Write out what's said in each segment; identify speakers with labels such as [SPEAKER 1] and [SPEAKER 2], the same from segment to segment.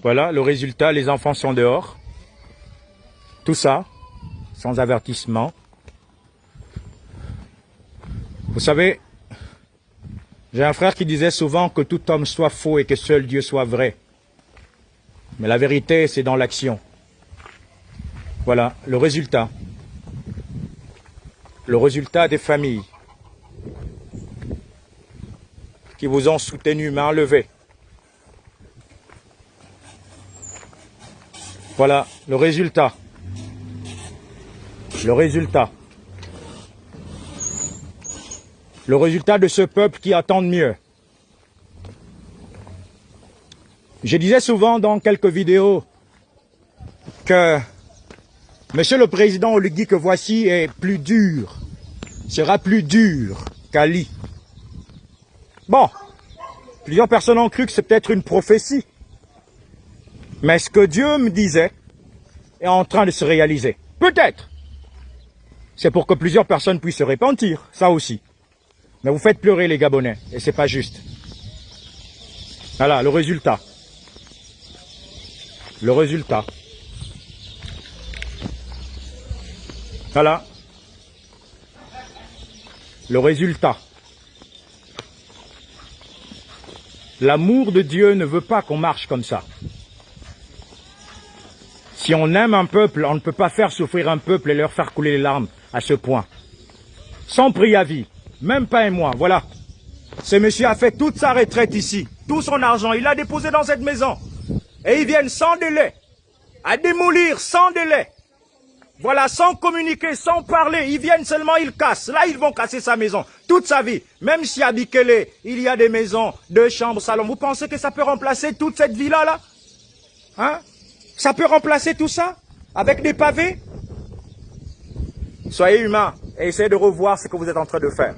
[SPEAKER 1] Voilà, le résultat, les enfants sont dehors. Tout ça, sans avertissement. Vous savez, j'ai un frère qui disait souvent que tout homme soit faux et que seul Dieu soit vrai. Mais la vérité, c'est dans l'action. Voilà, le résultat. Le résultat des familles qui vous ont soutenu main levée. Voilà, le résultat. Le résultat. Le résultat de ce peuple qui attend mieux. Je disais souvent dans quelques vidéos que Monsieur le Président Oligui que voici est plus dur, sera plus dur qu'Ali. Bon, plusieurs personnes ont cru que c'est peut-être une prophétie. Mais ce que Dieu me disait est en train de se réaliser. Peut-être. C'est pour que plusieurs personnes puissent se repentir, ça aussi. Mais vous faites pleurer les Gabonais, et c'est pas juste. Voilà, le résultat. Le résultat. Voilà. Le résultat. L'amour de Dieu ne veut pas qu'on marche comme ça. Si on aime un peuple, on ne peut pas faire souffrir un peuple et leur faire couler les larmes à ce point. Sans préavis, même pas un mois, voilà. Ce monsieur a fait toute sa retraite ici, tout son argent, il l'a déposé dans cette maison. Et ils viennent sans délai, à démolir sans délai. Voilà, sans communiquer, sans parler, ils viennent seulement, ils cassent. Là, ils vont casser sa maison, toute sa vie. Même si à Bikele, il y a des maisons, 2 chambres, salon. Vous pensez que ça peut remplacer toute cette villa-là? Hein? Ça peut remplacer tout ça? Avec des pavés? Soyez humains et essayez de revoir ce que vous êtes en train de faire.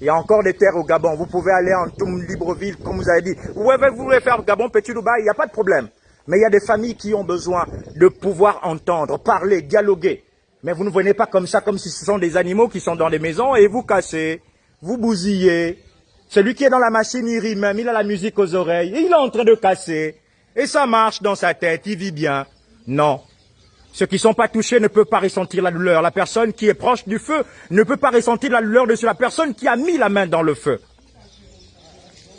[SPEAKER 1] Il y a encore des terres au Gabon. Vous pouvez aller en Toum, Libreville, comme vous avez dit. Vous voulez faire Gabon, Petit Dubaï, il n'y a pas de problème. Mais il y a des familles qui ont besoin de pouvoir entendre, parler, dialoguer. Mais vous ne venez pas comme ça, comme si ce sont des animaux qui sont dans les maisons et vous cassez, vous bousillez. Celui qui est dans la machine, il rit même, il a la musique aux oreilles, et il est en train de casser. Et ça marche dans sa tête, il vit bien. Non. Ceux qui ne sont pas touchés ne peuvent pas ressentir la douleur. La personne qui est proche du feu ne peut pas ressentir la douleur de la personne qui a mis la main dans le feu.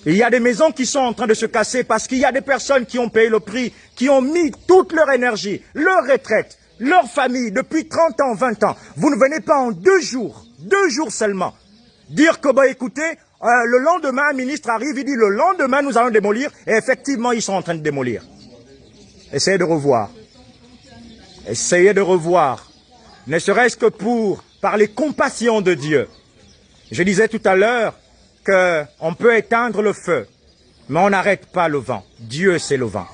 [SPEAKER 1] Il y a des maisons qui sont en train de se casser parce qu'il y a des personnes qui ont payé le prix, qui ont mis toute leur énergie, leur retraite, leur famille depuis 30 ans, 20 ans. Vous ne venez pas en 2 jours seulement, dire que, bah, écoutez, le lendemain, un ministre arrive, il dit le lendemain, nous allons démolir. Et effectivement, ils sont en train de démolir. Essayez de revoir. Essayez de revoir. Ne serait-ce que par les compassions de Dieu. Je disais tout à l'heure qu'on peut éteindre le feu, mais on n'arrête pas le vent. Dieu, c'est le vent.